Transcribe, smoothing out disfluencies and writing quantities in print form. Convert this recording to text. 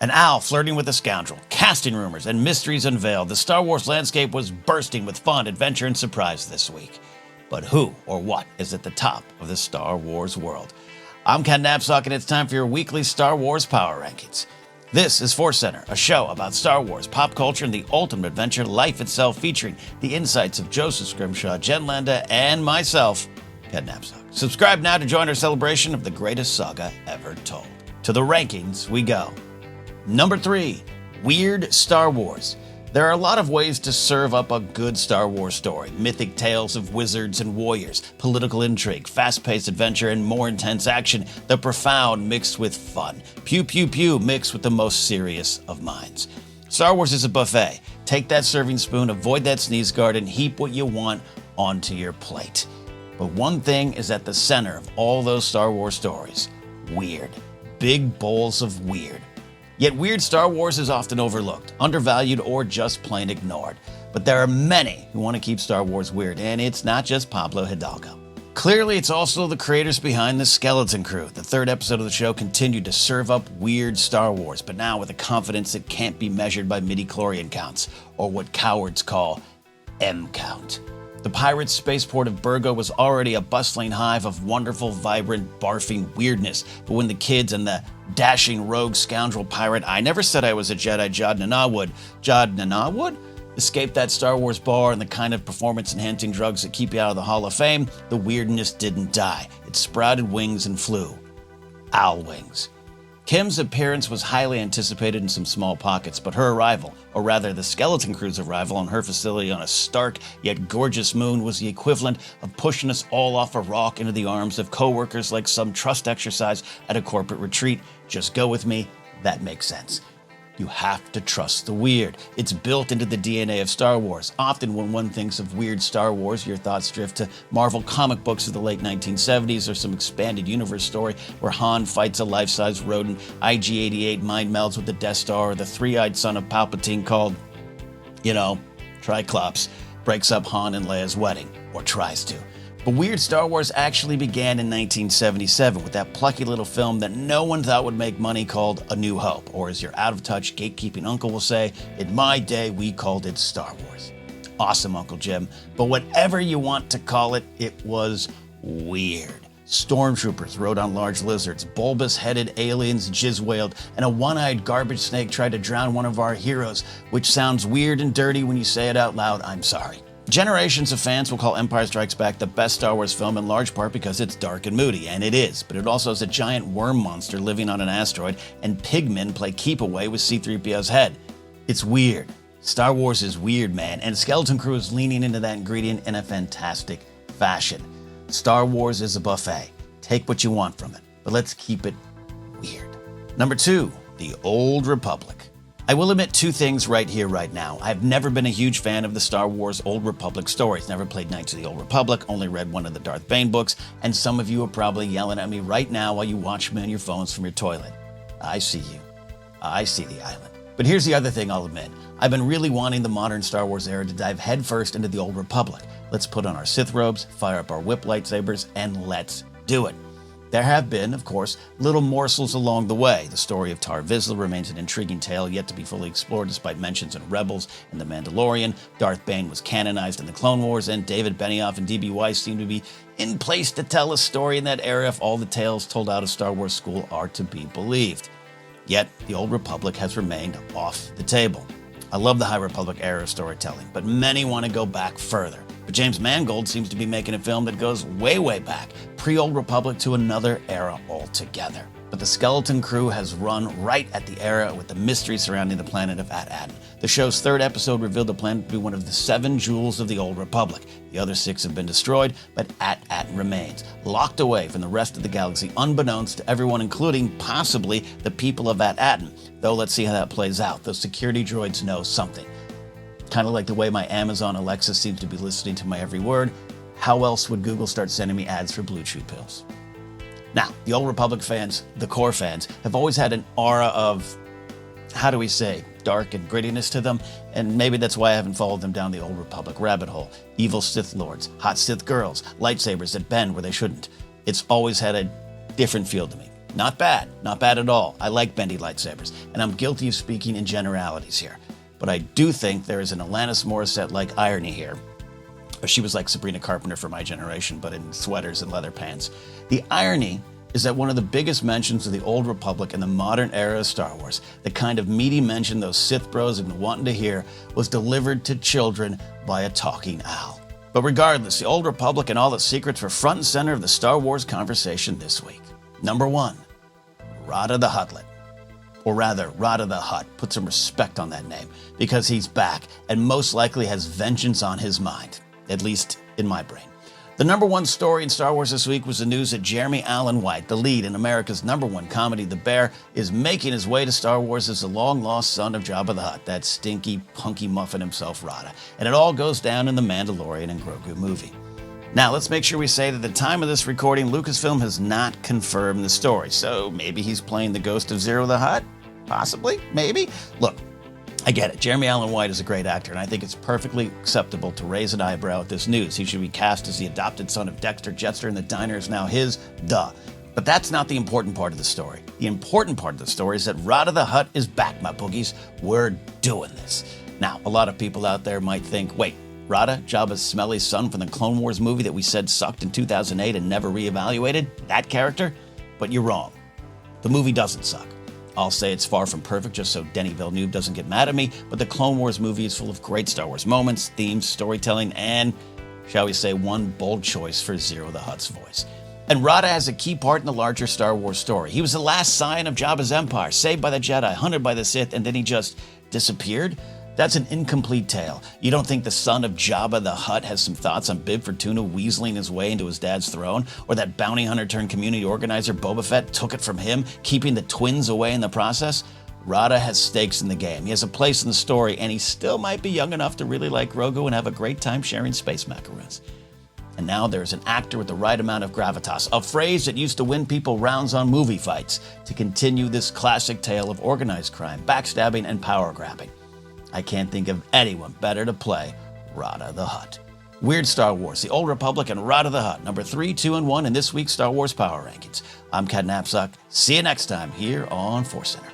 An owl flirting with a scoundrel, casting rumors, and mysteries unveiled, the Star Wars landscape was bursting with fun, adventure, and surprise this week. But who or what is at the top of the Star Wars world? I'm Ken Napzok, and it's time for your weekly Star Wars Power Rankings. This is ForceCenter, a show about Star Wars, pop culture, and the ultimate adventure, life itself, featuring the insights of Joseph Scrimshaw, Jen Landa, and myself, Ken Napzok. Subscribe now to join our celebration of the greatest saga ever told. To the rankings we go. Number 3, Weird Star Wars. There are a lot of ways to serve up a good Star Wars story. Mythic tales of wizards and warriors, political intrigue, fast-paced adventure, and more intense action. The profound mixed with fun. Pew pew pew mixed with the most serious of minds. Star Wars is a buffet. Take that serving spoon, avoid that sneeze guard, and heap what you want onto your plate. But one thing is at the center of all those Star Wars stories. Weird. Big bowls of weird. Yet weird Star Wars is often overlooked, undervalued, or just plain ignored. But there are many who want to keep Star Wars weird, and it's not just Pablo Hidalgo. Clearly, it's also the creators behind the Skeleton Crew. The third episode of the show continued to serve up weird Star Wars, but now with a confidence that can't be measured by midi-chlorian counts, or what cowards call M-count. The pirate spaceport of Burgo was already a bustling hive of wonderful, vibrant, barfing weirdness. But when the kids and the dashing rogue scoundrel pirate, I never said I was a Jedi, Jod Nanawood, escaped that Star Wars bar and the kind of performance-enhancing drugs that keep you out of the Hall of Fame, the weirdness didn't die. It sprouted wings and flew. Owl wings. Kim's appearance was highly anticipated in some small pockets, but her arrival, or rather the Skeleton Crew's arrival on her facility on a stark yet gorgeous moon, was the equivalent of pushing us all off a rock into the arms of co-workers like some trust exercise at a corporate retreat. Just go with me, that makes sense. You have to trust the weird. It's built into the DNA of Star Wars. Often when one thinks of weird Star Wars, your thoughts drift to Marvel comic books of the late 1970s or some expanded universe story where Han fights a life-size rodent, IG-88 mind melds with the Death Star, or the three-eyed son of Palpatine called, Triclops, breaks up Han and Leia's wedding, or tries to. But weird Star Wars actually began in 1977 with that plucky little film that no one thought would make money called A New Hope, or as your out-of-touch gatekeeping uncle will say, in my day we called it Star Wars. Awesome, Uncle Jim. But whatever you want to call it, it was weird. Stormtroopers rode on large lizards, bulbous-headed aliens jizz-wailed, and a one-eyed garbage snake tried to drown one of our heroes, which sounds weird and dirty when you say it out loud. I'm sorry. Generations of fans will call Empire Strikes Back the best Star Wars film in large part because it's dark and moody, and it is, but it also has a giant worm monster living on an asteroid, and pigmen play keep away with C-3PO's head. It's weird. Star Wars is weird, man, and Skeleton Crew is leaning into that ingredient in a fantastic fashion. Star Wars is a buffet. Take what you want from it, but let's keep it weird. Number 2, The Old Republic. I will admit two things right here, right now. I've never been a huge fan of the Star Wars Old Republic stories. Never played Knights of the Old Republic, only read one of the Darth Bane books, and some of you are probably yelling at me right now while you watch me on your phones from your toilet. I see you. I see the island. But here's the other thing I'll admit. I've been really wanting the modern Star Wars era to dive headfirst into the Old Republic. Let's put on our Sith robes, fire up our whip lightsabers, and let's do it. There have been, of course, little morsels along the way. The story of Tar Vizsla remains an intriguing tale yet to be fully explored despite mentions in Rebels and The Mandalorian. Darth Bane was canonized in the Clone Wars, and David Benioff and D.B. Weiss seem to be in place to tell a story in that era if all the tales told out of Star Wars school are to be believed. Yet, the Old Republic has remained off the table. I love the High Republic era of storytelling, but many want to go back further. But James Mangold seems to be making a film that goes way, way back, pre-Old Republic to another era altogether. But the Skeleton Crew has run right at the era with the mystery surrounding the planet of At-Aten. The show's third episode revealed the planet to be one of the 7 jewels of the Old Republic. The other 6 have been destroyed, but At-Aten remains, locked away from the rest of the galaxy, unbeknownst to everyone, including possibly the people of At-Aten. Though let's see how that plays out. Those security droids know something. Kind of like the way my Amazon Alexa seems to be listening to my every word. How else would Google start sending me ads for Blue Chew pills? Now, the Old Republic fans, the core fans, have always had an aura of, dark and grittiness to them, and maybe that's why I haven't followed them down the Old Republic rabbit hole. Evil Sith Lords, hot Sith girls, lightsabers that bend where they shouldn't. It's always had a different feel to me. Not bad at all. I like bendy lightsabers, and I'm guilty of speaking in generalities here. But I do think there is an Alanis Morissette-like irony here. She was like Sabrina Carpenter for my generation, but in sweaters and leather pants. The irony is that one of the biggest mentions of the Old Republic in the modern era of Star Wars, the kind of meaty mention those Sith bros have been wanting to hear, was delivered to children by a talking owl. But regardless, the Old Republic and all its secrets were front and center of the Star Wars conversation this week. Number 1, Rotta the Huttlet. Or rather, Rotta the Hutt. Put some respect on that name, because he's back and most likely has vengeance on his mind, at least in my brain. The number 1 story in Star Wars this week was the news that Jeremy Allen White, the lead in America's number 1 comedy, The Bear, is making his way to Star Wars as the long-lost son of Jabba the Hutt, that stinky, punky muffin himself, Rotta. And it all goes down in the Mandalorian and Grogu movie. Now, let's make sure we say that at the time of this recording, Lucasfilm has not confirmed the story. So maybe he's playing the ghost of Zero the Hutt? Possibly? Maybe? Look, I get it. Jeremy Allen White is a great actor, and I think it's perfectly acceptable to raise an eyebrow at this news. He should be cast as the adopted son of Dexter Jettster, and the diner is now his. Duh. But that's not the important part of the story. The important part of the story is that Rotta the Hutt is back, my boogies. We're doing this. Now, a lot of people out there might think, wait, Rotta, Jabba's smelly son from the Clone Wars movie that we said sucked in 2008 and never reevaluated? That character? But you're wrong. The movie doesn't suck. I'll say it's far from perfect just so Denny Villeneuve doesn't get mad at me, but the Clone Wars movie is full of great Star Wars moments, themes, storytelling, and, shall we say, one bold choice for Zero the Hutt's voice. And Rotta has a key part in the larger Star Wars story. He was the last scion of Jabba's empire, saved by the Jedi, hunted by the Sith, and then he just disappeared? That's an incomplete tale. You don't think the son of Jabba the Hutt has some thoughts on Bib Fortuna weaseling his way into his dad's throne? Or that bounty hunter turned community organizer Boba Fett took it from him, keeping the twins away in the process? Rotta has stakes in the game. He has a place in the story, and he still might be young enough to really like Grogu and have a great time sharing space macaroons. And now there's an actor with the right amount of gravitas, a phrase that used to win people rounds on movie fights, to continue this classic tale of organized crime, backstabbing, and power grabbing. I can't think of anyone better to play Rotta the Hutt. Weird Star Wars, The Old Republic, and Rotta the Hutt, number 3, 2, and 1 in this week's Star Wars Power Rankings. I'm Napzok. See you next time here on ForceCenter.